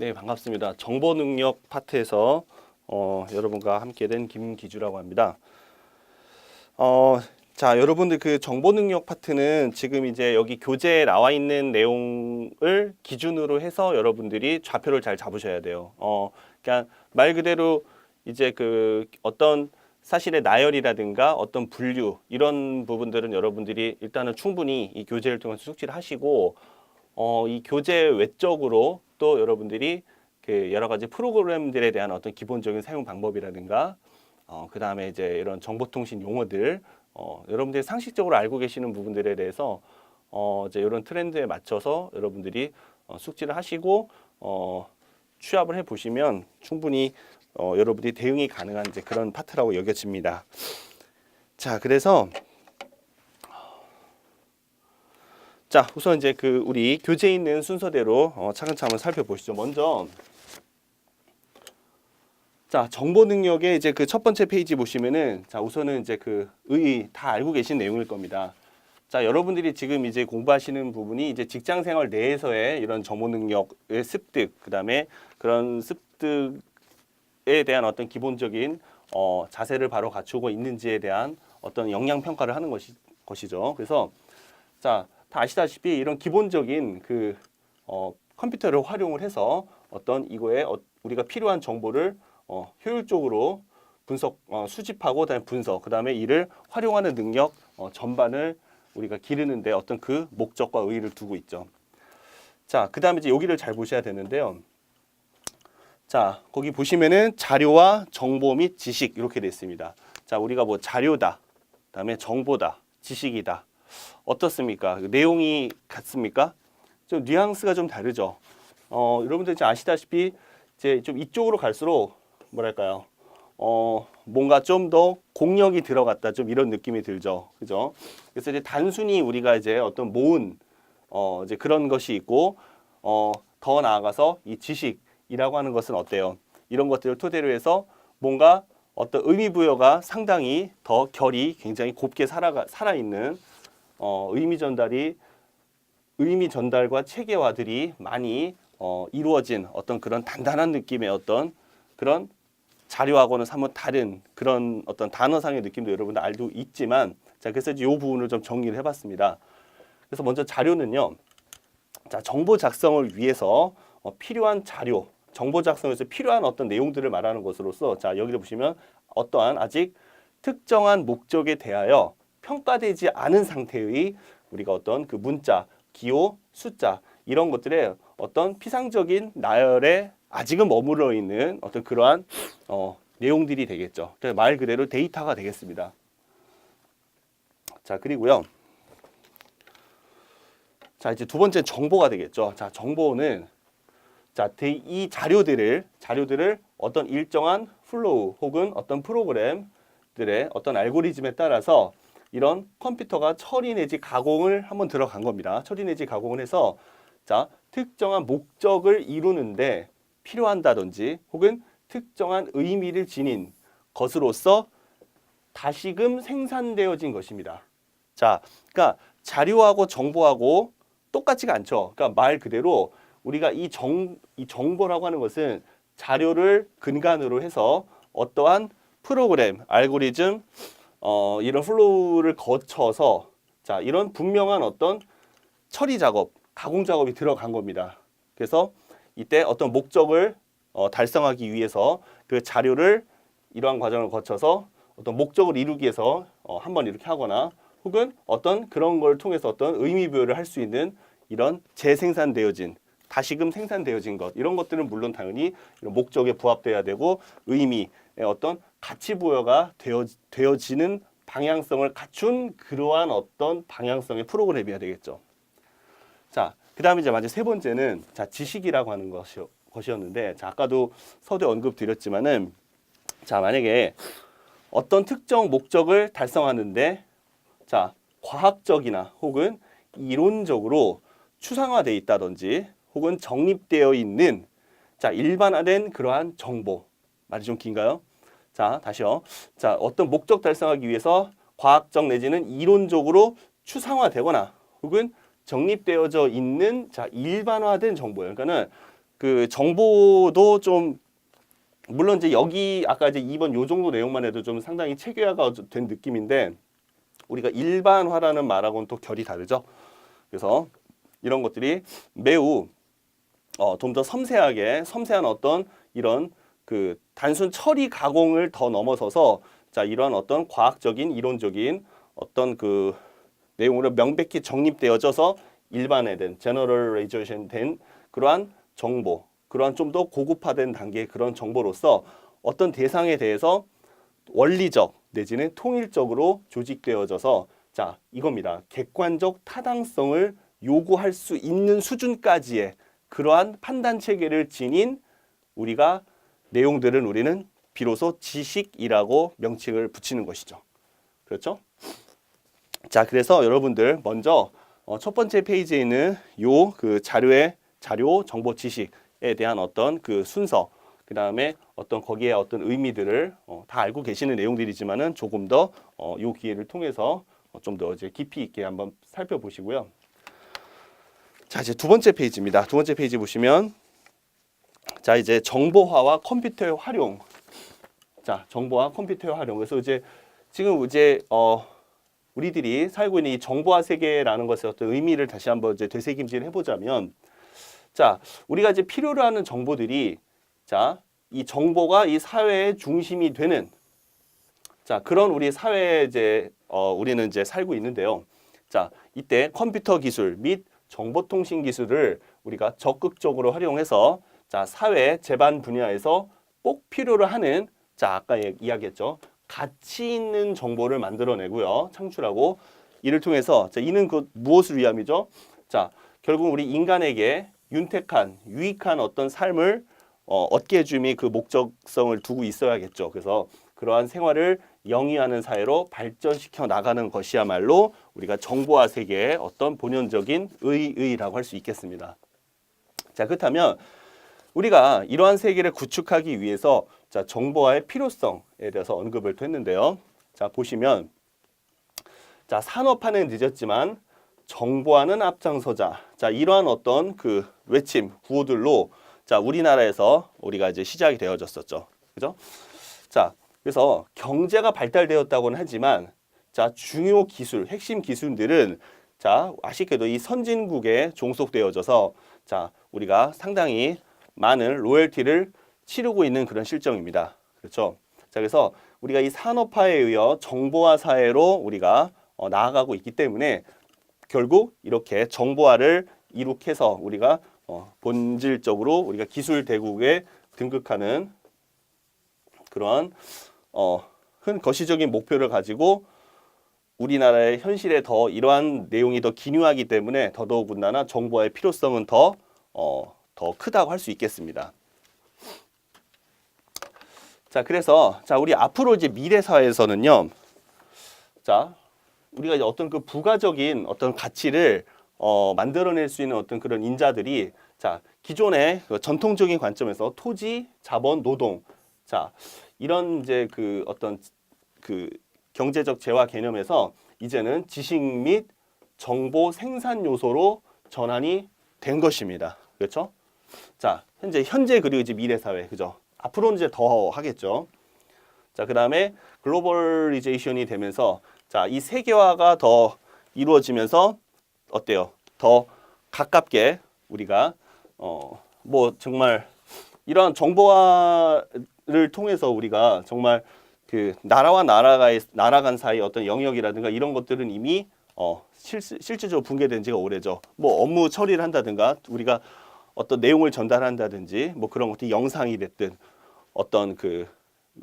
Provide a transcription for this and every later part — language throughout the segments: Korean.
네, 반갑습니다. 정보 능력 파트에서 여러분과 함께 된 김기주라고 합니다. 자, 여러분들 그 정보 능력 파트는 지금 이제 여기 교재에 나와 있는 내용을 기준으로 해서 여러분들이 좌표를 잘 잡으셔야 돼요. 그러니까 말 그대로 이제 그 어떤 사실의 나열이라든가 어떤 분류 이런 부분들은 여러분들이 일단은 충분히 이 교재를 통해서 숙지를 하시고 이 교재 외적으로 또 여러분들이 그 여러 가지 프로그램들에 대한 어떤 기본적인 사용 방법이라든가 그 다음에 이제 이런 정보통신 용어들 여러분들이 상식적으로 알고 계시는 부분들에 대해서 이제 이런 트렌드에 맞춰서 여러분들이 숙지를 하시고 취합을 해 보시면 충분히 여러분들이 대응이 가능한 이제 그런 파트라고 여겨집니다. 자, 그래서 자, 우선 이제 그 우리 교재에 있는 순서대로 차근차근 살펴보시죠. 먼저 자, 정보 능력의 이제 그 첫 번째 페이지 보시면은 자, 우선은 이제 그 다 알고 계신 내용일 겁니다. 자, 여러분들이 지금 이제 공부하시는 부분이 이제 직장 생활 내에서의 이런 정보 능력의 습득, 그다음에 그런 습득에 대한 어떤 기본적인 자세를 바로 갖추고 있는지에 대한 어떤 영양 평가를 하는 것이죠. 그래서 자, 다 아시다시피 이런 기본적인 그 컴퓨터를 활용을 해서 어떤 이거에 우리가 필요한 정보를 효율적으로 분석, 수집하고 그다음에 분석, 그다음에 이를 활용하는 능력 전반을 우리가 기르는데 어떤 그 목적과 의의를 두고 있죠. 자, 그다음에 이제 여기를 잘 보셔야 되는데요. 자, 거기 보시면은 자료와 정보 및 지식 이렇게 돼 있습니다. 자, 우리가 뭐 자료다, 그다음에 정보다, 지식이다. 어떻습니까? 내용이 같습니까? 좀 뉘앙스가 좀 다르죠. 여러분들 이제 아시다시피 이제 좀 이쪽으로 갈수록 뭐랄까요? 뭔가 좀 더 공력이 들어갔다 좀 이런 느낌이 들죠. 그죠? 그래서 이제 단순히 우리가 이제 어떤 모은 이제 그런 것이 있고 더 나아가서 이 지식이라고 하는 것은 어때요? 이런 것들을 토대로 해서 뭔가 어떤 의미 부여가 상당히 더 결이 굉장히 곱게 살아있는 의미 전달과 체계화들이 많이 이루어진 어떤 그런 단단한 느낌의 어떤 그런 자료하고는 사뭇 다른 그런 어떤 단어상의 느낌도 여러분들 알고 있지만 자, 그래서 이제 이 부분을 좀 정리를 해봤습니다. 그래서 먼저 자료는요. 자, 정보 작성을 위해서 필요한 자료, 정보 작성에서 필요한 어떤 내용들을 말하는 것으로서 자, 여기를 보시면 어떠한 아직 특정한 목적에 대하여 평가되지 않은 상태의 우리가 어떤 그 문자, 기호, 숫자 이런 것들의 어떤 피상적인 나열에 아직은 머물러 있는 어떤 그러한 내용들이 되겠죠. 말 그대로 데이터가 되겠습니다. 자, 그리고요. 자, 이제 두 번째 정보가 되겠죠. 자, 정보는 자, 이 자료들을 어떤 일정한 플로우 혹은 어떤 프로그램들의 어떤 알고리즘에 따라서 이런 컴퓨터가 처리 내지 가공을 한번 들어간 겁니다. 처리 내지 가공을 해서 자, 특정한 목적을 이루는데 필요한다든지 혹은 특정한 의미를 지닌 것으로서 다시금 생산되어진 것입니다. 자, 그러니까 자료하고 정보하고 똑같지가 않죠. 그러니까 말 그대로 우리가 이 정보라고 하는 것은 자료를 근간으로 해서 어떠한 프로그램, 알고리즘, 이런 플로우를 거쳐서 자, 이런 분명한 어떤 처리 작업, 가공 작업이 들어간 겁니다. 그래서 이때 어떤 목적을 달성하기 위해서 그 자료를 이러한 과정을 거쳐서 어떤 목적을 이루기 위해서 한번 이렇게 하거나 혹은 어떤 그런 걸 통해서 어떤 의미 부여를 할 수 있는 이런 재생산되어진 다시금 생산되어진 것 이런 것들은 물론 당연히 이런 목적에 부합돼야 되고 의미의 어떤 가치 부여가 되어지는 방향성을 갖춘 그러한 어떤 방향성의 프로그램이어야 되겠죠. 자, 그 다음에 이제 마지막 세 번째는 자, 지식이라고 하는 것이었는데 자, 아까도 서두에 언급 드렸지만은 자, 만약에 어떤 특정 목적을 달성하는데 자, 과학적이나 혹은 이론적으로 추상화되어 있다든지 혹은 정립되어 있는 자, 일반화된 그러한 정보. 말이 좀 긴가요? 자, 다시요. 자, 어떤 목적 달성하기 위해서 과학적 내지는 이론적으로 추상화되거나 혹은 정립되어져 있는 자, 일반화된 정보예요. 그러니까는 그 정보도 좀 물론 이제 여기 아까 이제 2번 요 정도 내용만 해도 좀 상당히 체계화가 된 느낌인데 우리가 일반화라는 말하고는 또 결이 다르죠. 그래서 이런 것들이 매우 좀 더 섬세한 어떤 이런 그 단순 처리 가공을 더 넘어서서 자 이러한 어떤 과학적인 이론적인 어떤 그 내용으로 명백히 정립되어져서 일반화된 제너럴라이제이션 된 그러한 정보, 그러한 좀 더 고급화된 단계의 그런 정보로서 어떤 대상에 대해서 원리적 내지는 통일적으로 조직되어져서 자 이겁니다. 객관적 타당성을 요구할 수 있는 수준까지의 그러한 판단 체계를 지닌 우리가 내용들은 우리는 비로소 지식이라고 명칭을 붙이는 것이죠. 그렇죠? 자, 그래서 여러분들 먼저 첫 번째 페이지에 있는 요 그 자료 정보 지식에 대한 어떤 그 순서, 그 다음에 어떤 거기에 어떤 의미들을 다 알고 계시는 내용들이지만은 조금 더 요 기회를 통해서 좀 더 이제 깊이 있게 한번 살펴보시고요. 자, 이제 두 번째 페이지입니다. 두 번째 페이지 보시면 자, 이제 정보화와 컴퓨터의 활용. 자, 정보와 컴퓨터의 활용. 그래서 이제 지금 이제 우리들이 살고 있는 이 정보화 세계라는 것의 어떤 의미를 다시 한번 이제 되새김질 해보자면, 자, 우리가 이제 필요로 하는 정보들이, 자, 이 정보가 이 사회의 중심이 되는, 자, 그런 우리 사회에 이제 우리는 이제 살고 있는데요. 자, 이때 컴퓨터 기술 및 정보통신 기술을 우리가 적극적으로 활용해서 자, 사회 제반 분야에서 꼭 필요로 하는 자, 아까 이야기했죠. 가치 있는 정보를 만들어내고요. 창출하고 이를 통해서 자, 이는 그 무엇을 위함이죠? 자, 결국 우리 인간에게 윤택한, 유익한 어떤 삶을 얻게 해줌이 그 목적성을 두고 있어야겠죠. 그래서 그러한 생활을 영위하는 사회로 발전시켜 나가는 것이야말로 우리가 정보화 세계의 어떤 본연적인 의의라고 할 수 있겠습니다. 자, 그렇다면 우리가 이러한 세계를 구축하기 위해서 자, 정보화의 필요성에 대해서 언급을 또 했는데요. 자, 보시면 자, 산업화는 늦었지만 정보화는 앞장서자. 자, 이러한 어떤 그 외침, 구호들로 자, 우리나라에서 우리가 이제 시작이 되어졌었죠. 그죠? 자, 그래서 경제가 발달되었다고는 하지만 자, 중요 기술, 핵심 기술들은 자, 아쉽게도 이 선진국에 종속되어져서 자, 우리가 상당히 많은 로열티를 치르고 있는 그런 실정입니다. 그렇죠? 자, 그래서 우리가 이 산업화에 의해 정보화 사회로 우리가 나아가고 있기 때문에 결국 이렇게 정보화를 이룩해서 우리가 본질적으로 우리가 기술 대국에 등극하는 그러한 큰 거시적인 목표를 가지고 우리나라의 현실에 더 이러한 내용이 더 기묘하기 때문에 더더군다나 정보화의 필요성은 더 크다고 할 수 있겠습니다. 자, 그래서 자, 우리 앞으로 이제 미래 사회에서는요. 자, 우리가 이제 어떤 그 부가적인 어떤 가치를 만들어낼 수 있는 어떤 그런 인자들이 자, 기존의 그 전통적인 관점에서 토지, 자본, 노동 자, 이런 이제 그 어떤 그 경제적 재화 개념에서 이제는 지식 및 정보 생산 요소로 전환이 된 것입니다. 그렇죠? 자, 현재 그리고 이제 미래 사회, 그죠? 앞으로는 이제 더 하겠죠. 자, 그 다음에 글로벌리제이션이 되면서 자, 이 세계화가 더 이루어지면서 어때요? 더 가깝게 우리가 뭐 정말 이러한 정보화를 통해서 우리가 정말 그 나라와 나라 간 사이 어떤 영역이라든가 이런 것들은 이미 실질적으로 붕괴된 지가 오래죠. 뭐 업무 처리를 한다든가 우리가 어떤 내용을 전달한다든지 뭐 그런 것들이 영상이 됐든 어떤 그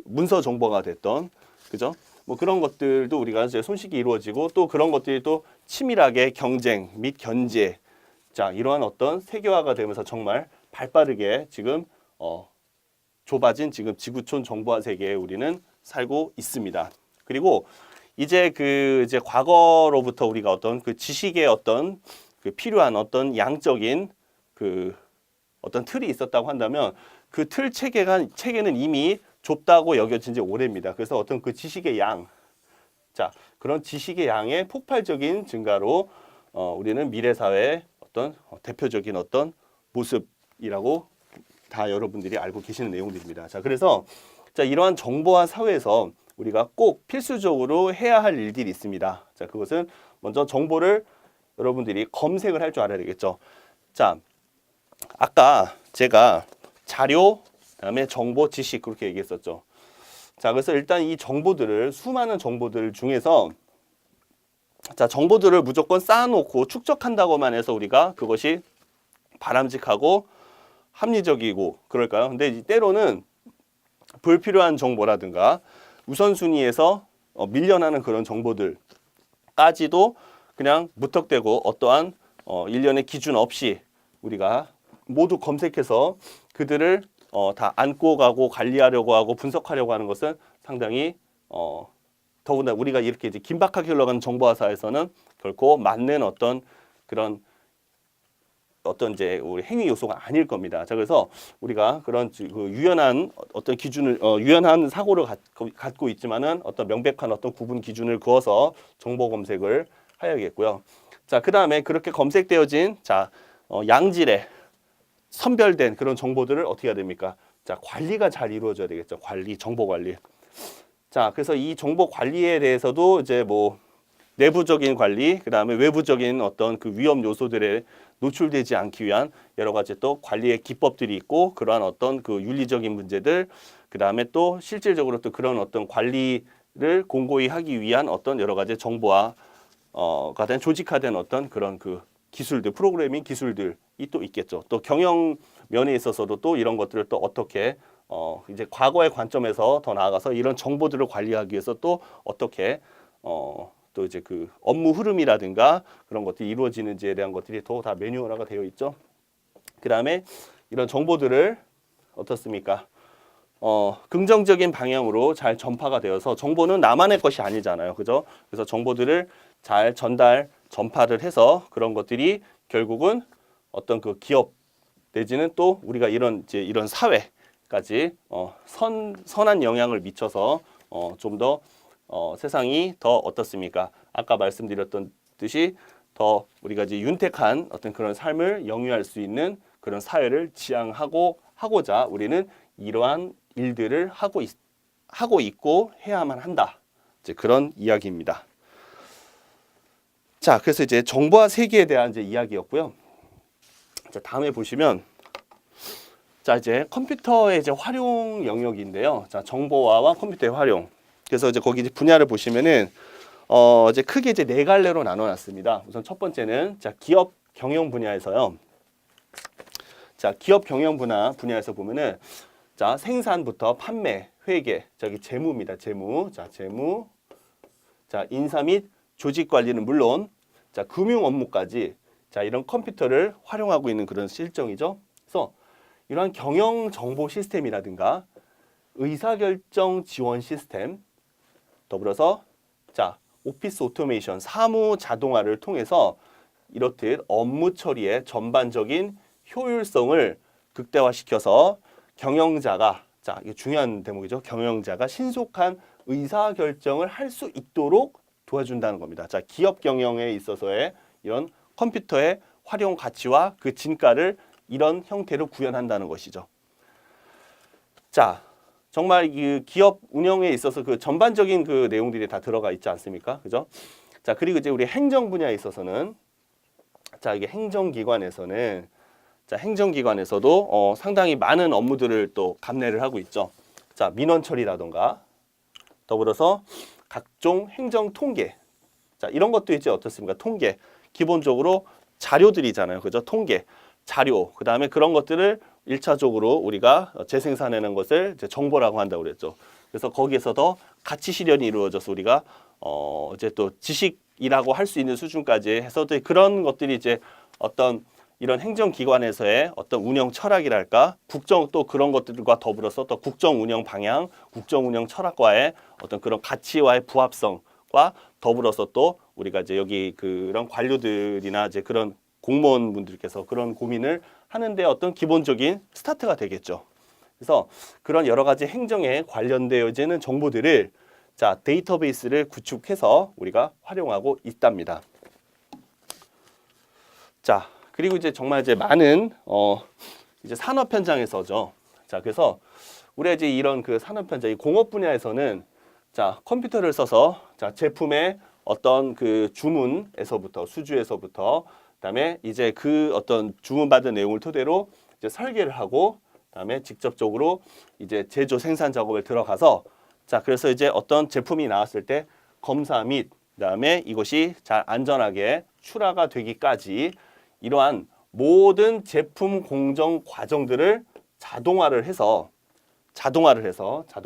문서 정보가 됐던 그죠? 뭐 그런 것들도 우리가 이제 손쉽게 이루어지고 또 그런 것들이 또 치밀하게 경쟁 및 견제 자 이러한 어떤 세계화가 되면서 정말 발빠르게 지금 좁아진 지금 지구촌 정보화 세계에 우리는 살고 있습니다. 그리고 이제 이제 과거로부터 우리가 어떤 그 지식의 어떤 그 필요한 어떤 양적인 그 어떤 틀이 있었다고 한다면 그 틀 체계는 이미 좁다고 여겨진 지 오래입니다. 그래서 어떤 그 지식의 양, 자 그런 지식의 양의 폭발적인 증가로 우리는 미래 사회의 어떤 대표적인 어떤 모습이라고 다 여러분들이 알고 계시는 내용들입니다. 자, 그래서 자, 이러한 정보화 사회에서 우리가 꼭 필수적으로 해야 할 일들이 있습니다. 자, 그것은 먼저 정보를 여러분들이 검색을 할 줄 알아야 되겠죠. 자, 아까 제가 자료, 그다음에 정보, 지식 그렇게 얘기했었죠. 자, 그래서 일단 이 정보들을 수많은 정보들 중에서 자, 정보들을 무조건 쌓아놓고 축적한다고만 해서 우리가 그것이 바람직하고 합리적이고 그럴까요? 근데 때로는 불필요한 정보라든가 우선순위에서 밀려나는 그런 정보들까지도 그냥 무턱대고 어떠한 일련의 기준 없이 우리가 모두 검색해서 그들을 다 안고 가고 관리하려고 하고 분석하려고 하는 것은 상당히 더군다나 우리가 이렇게 이제 긴박하게 흘러가는 정보화사에서는 결코 맞는 어떤 그런 어떤 이제 우리 행위 요소가 아닐 겁니다. 자, 그래서 우리가 그런 그 유연한 어떤 기준을 유연한 사고를 갖고 있지만은 어떤 명백한 어떤 구분 기준을 그어서 정보 검색을 해야겠고요. 자, 그다음에 그렇게 검색되어진 자, 양질의 선별된 그런 정보들을 어떻게 해야 됩니까? 자, 관리가 잘 이루어져야 되겠죠. 관리, 정보 관리. 자, 그래서 이 정보 관리에 대해서도 이제 뭐 내부적인 관리, 그다음에 외부적인 어떤 그 위험 요소들에 노출되지 않기 위한 여러 가지 또 관리의 기법들이 있고 그러한 어떤 그 윤리적인 문제들, 그다음에 또 실질적으로 또 그런 어떤 관리를 공고히 하기 위한 어떤 여러 가지 정보화가 된 조직화된 어떤 그런 그 기술들, 프로그래밍 기술들이 또 있겠죠. 또 경영 면에 있어서도 또 이런 것들을 또 어떻게 이제 과거의 관점에서 더 나아가서 이런 정보들을 관리하기 위해서 또 어떻게 또 이제 그 업무 흐름이라든가 그런 것들이 이루어지는지에 대한 것들이 또 다 매뉴얼화가 되어 있죠. 그 다음에 이런 정보들을 어떻습니까? 긍정적인 방향으로 잘 전파가 되어서 정보는 나만의 것이 아니잖아요. 그죠? 그래서 정보들을 잘 전파를 해서 그런 것들이 결국은 어떤 그 기업 내지는 또 우리가 이런 사회까지 선한 영향을 미쳐서 좀 더 세상이 더 어떻습니까? 아까 말씀드렸던 듯이 더 우리가 이제 윤택한 어떤 그런 삶을 영위할 수 있는 그런 사회를 지향하고자 우리는 이러한 일들을 하고 있고 해야만 한다. 이제 그런 이야기입니다. 자, 그래서 이제 정보화 세계에 대한 이제 이야기였고요. 자, 다음에 보시면 자, 이제 컴퓨터의 이제 활용 영역인데요. 자, 정보화와 컴퓨터의 활용. 그래서 이제 거기 이제 분야를 보시면은 이제 크게 이제 네 갈래로 나눠놨습니다. 우선 첫 번째는 자, 기업 경영 분야에서요. 자, 기업 경영 분야에서 보면은 자, 생산부터 판매, 회계, 저기 재무입니다. 재무. 자, 재무. 자, 인사 및 조직 관리는 물론 자, 금융 업무까지 자, 이런 컴퓨터를 활용하고 있는 그런 실정이죠. 그래서 이러한 경영 정보 시스템이라든가 의사결정 지원 시스템, 더불어서 자, 오피스 오토메이션, 사무 자동화를 통해서 이렇듯 업무 처리의 전반적인 효율성을 극대화시켜서 경영자가 자, 이게 중요한 대목이죠. 경영자가 신속한 의사결정을 할 수 있도록 도와준다는 겁니다. 자, 기업 경영에 있어서의 이런 컴퓨터의 활용 가치와 그 진가를 이런 형태로 구현한다는 것이죠. 자, 정말 그 기업 운영에 있어서 그 전반적인 그 내용들이 다 들어가 있지 않습니까? 그죠? 자, 그리고 이제 우리 행정 분야에 있어서는 자, 이게 행정기관에서는 자, 행정기관에서도 상당히 많은 업무들을 또 감내를 하고 있죠. 자, 민원 처리라던가 더불어서 각종 행정 통계. 자, 이런 것도 이제 어떻습니까? 통계. 기본적으로 자료들이잖아요. 그죠? 통계, 자료. 그다음에 그런 것들을 1차적으로 우리가 재생산하는 것을 이제 정보라고 한다고 그랬죠. 그래서 거기에서 더 가치 실현이 이루어져서 우리가 이제 또 지식이라고 할 수 있는 수준까지 해서 그런 것들이 이제 어떤 이런 행정기관에서의 어떤 운영 철학이랄까, 국정 또 그런 것들과 더불어서 또 국정 운영 방향, 국정 운영 철학과의 어떤 그런 가치와의 부합성과 더불어서 또 우리가 이제 여기 그런 관료들이나 이제 그런 공무원분들께서 그런 고민을 하는데 어떤 기본적인 스타트가 되겠죠. 그래서 그런 여러 가지 행정에 관련되어지는 정보들을 자, 데이터베이스를 구축해서 우리가 활용하고 있답니다. 자, 그리고 이제 정말 이제 많은 이제 산업 현장에서죠. 자, 그래서 우리가 이제 이런 그 산업 현장, 이 공업 분야에서는 자, 컴퓨터를 써서 자, 제품의 어떤 그 주문에서부터 수주에서부터 그다음에 이제 그 어떤 주문받은 내용을 토대로 이제 설계를 하고 그다음에 직접적으로 이제 제조 생산 작업에 들어가서 자, 그래서 이제 어떤 제품이 나왔을 때 검사 및 그다음에 이것이 잘 안전하게 출하가 되기까지 이러한 모든 제품 공정 과정들을 자동화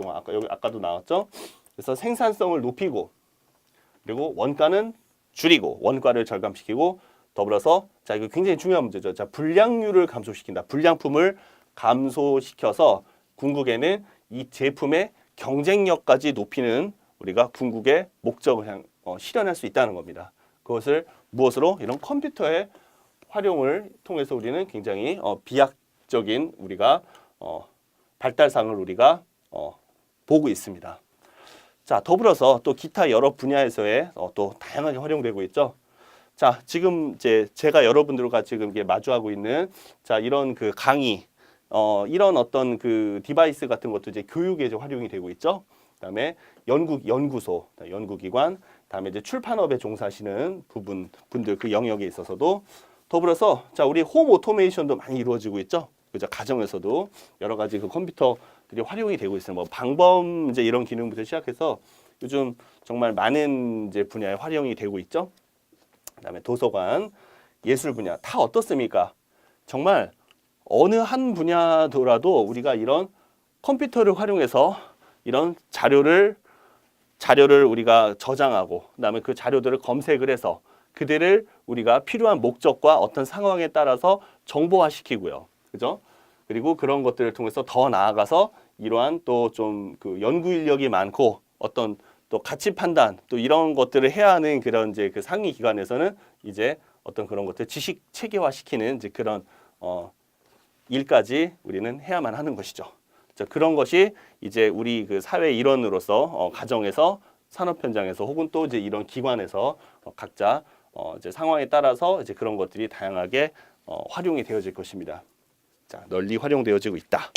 아까 여기 아까도 나왔죠. 그래서 생산성을 높이고 그리고 원가는 줄이고 원가를 절감시키고 더불어서 자, 이거 굉장히 중요한 문제죠. 자, 불량률을 감소시킨다. 불량품을 감소시켜서 궁극에는 이 제품의 경쟁력까지 높이는 우리가 궁극의 목적을 실현할 수 있다는 겁니다. 그것을 무엇으로? 이런 컴퓨터의 활용을 통해서 우리는 굉장히 비약적인 우리가 발달상을 우리가 보고 있습니다. 자, 더불어서 또 기타 여러 분야에서의 또 다양하게 활용되고 있죠. 자, 지금 이제 제가 여러분들과 지금 이게 마주하고 있는 자, 이런 그 강의, 이런 어떤 그 디바이스 같은 것도 이제 교육에 이제 활용이 되고 있죠. 그다음에 연구소, 연구기관, 그다음에 이제 출판업에 종사하시는 분들 그 영역에 있어서도 더불어서 자, 우리 홈 오토메이션도 많이 이루어지고 있죠. 그죠? 가정에서도 여러 가지 그 컴퓨터들이 활용이 되고 있어요. 뭐 방범 이제 이런 기능부터 시작해서 요즘 정말 많은 이제 분야에 활용이 되고 있죠. 그다음에 도서관, 예술 분야 다 어떻습니까? 정말 어느 한 분야더라도 우리가 이런 컴퓨터를 활용해서 이런 자료를 우리가 저장하고 그다음에 그 자료들을 검색을 해서 그들을 우리가 필요한 목적과 어떤 상황에 따라서 정보화시키고요. 그죠? 그리고 그런 것들을 통해서 더 나아가서 이러한 또 좀 그 연구 인력이 많고 어떤 또 가치 판단 또 이런 것들을 해야 하는 그런 이제 그 상위 기관에서는 이제 어떤 그런 것들 지식 체계화시키는 이제 그런 일까지 우리는 해야만 하는 것이죠. 자, 그런 것이 이제 우리 그 사회 일원으로서 가정에서 산업 현장에서 혹은 또 이제 이런 기관에서 각자 이제 상황에 따라서 이제 그런 것들이 다양하게 활용이 되어질 것입니다. 자, 널리 활용되어지고 있다.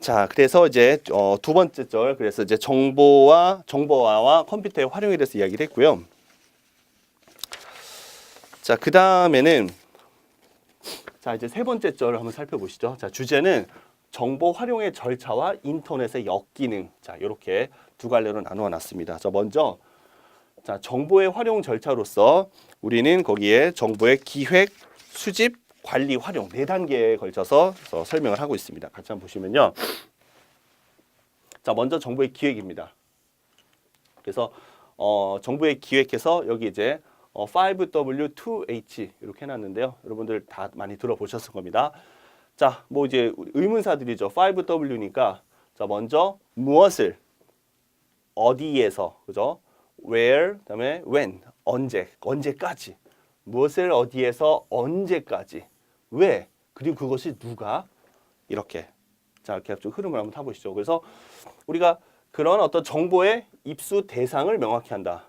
자, 그래서 이제 두 번째 절, 그래서 이제 정보화와 컴퓨터의 활용에 대해서 이야기를 했고요. 자, 그 다음에는 자, 이제 세 번째 절을 한번 살펴보시죠. 자, 주제는 정보 활용의 절차와 인터넷의 역기능. 자, 이렇게 두 갈래로 나누어 놨습니다. 자, 먼저 자, 정보의 활용 절차로서 우리는 거기에 정보의 기획, 수집, 관리, 활용 네 단계에 걸쳐서 설명을 하고 있습니다. 같이 한번 보시면요. 자, 먼저 정보의 기획입니다. 그래서 정보의 기획해서 여기 이제 5W2H 이렇게 해놨는데요. 여러분들 다 많이 들어보셨을 겁니다. 자, 뭐 이제 의문사들이죠. 5W니까 자, 먼저 무엇을 어디에서 그죠? Where 그다음에 when 언제까지 무엇을 어디에서 언제까지 왜 그리고 그것이 누가 이렇게 자, 이렇게 좀 흐름을 한번 타보시죠. 그래서 우리가 그런 어떤 정보의 입수 대상을 명확히 한다.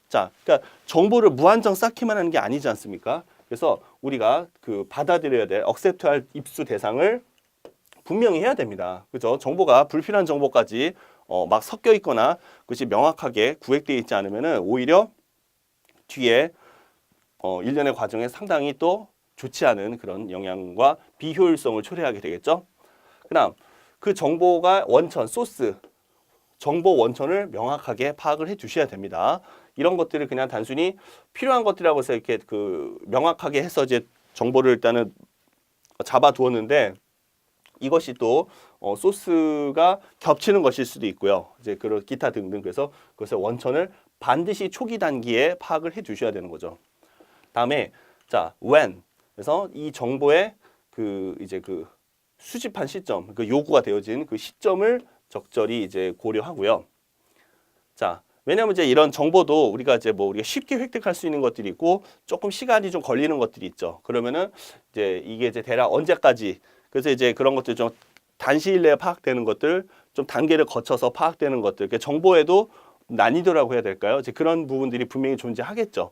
자, 그러니까 정보를 무한정 쌓기만 하는 게 아니지 않습니까? 그래서 우리가 그 받아들여야 될 억셉트할 입수 대상을 분명히 해야 됩니다. 그죠? 정보가 불필요한 정보까지 막 섞여 있거나 그것이 명확하게 구획되어 있지 않으면은 오히려 뒤에 일련의 과정에 상당히 또 좋지 않은 그런 영향과 비효율성을 초래하게 되겠죠. 그다음 그 정보가 원천, 소스, 정보 원천을 명확하게 파악을 해 두셔야 됩니다. 이런 것들을 그냥 단순히 필요한 것들이라고 해서 이렇게 그 명확하게 해서 이제 정보를 일단은 잡아 두었는데 이것이 또 소스가 겹치는 것일 수도 있고요. 이제 그런 기타 등등 그래서 그것의 원천을 반드시 초기 단계에 파악을 해 두셔야 되는 거죠. 다음에 자, when 그래서 이 정보의 그 이제 그 수집한 시점, 그 요구가 되어진 그 시점을 적절히 이제 고려하고요. 자, 왜냐하면 이제 이런 정보도 우리가 이제 뭐 우리가 쉽게 획득할 수 있는 것들이 있고 조금 시간이 좀 걸리는 것들이 있죠. 그러면은 이제 이게 이제 대략 언제까지 그래서 이제 그런 것들 좀 단시일 내에 파악되는 것들, 좀 단계를 거쳐서 파악되는 것들, 정보에도 난이도라고 해야 될까요? 이제 그런 부분들이 분명히 존재하겠죠.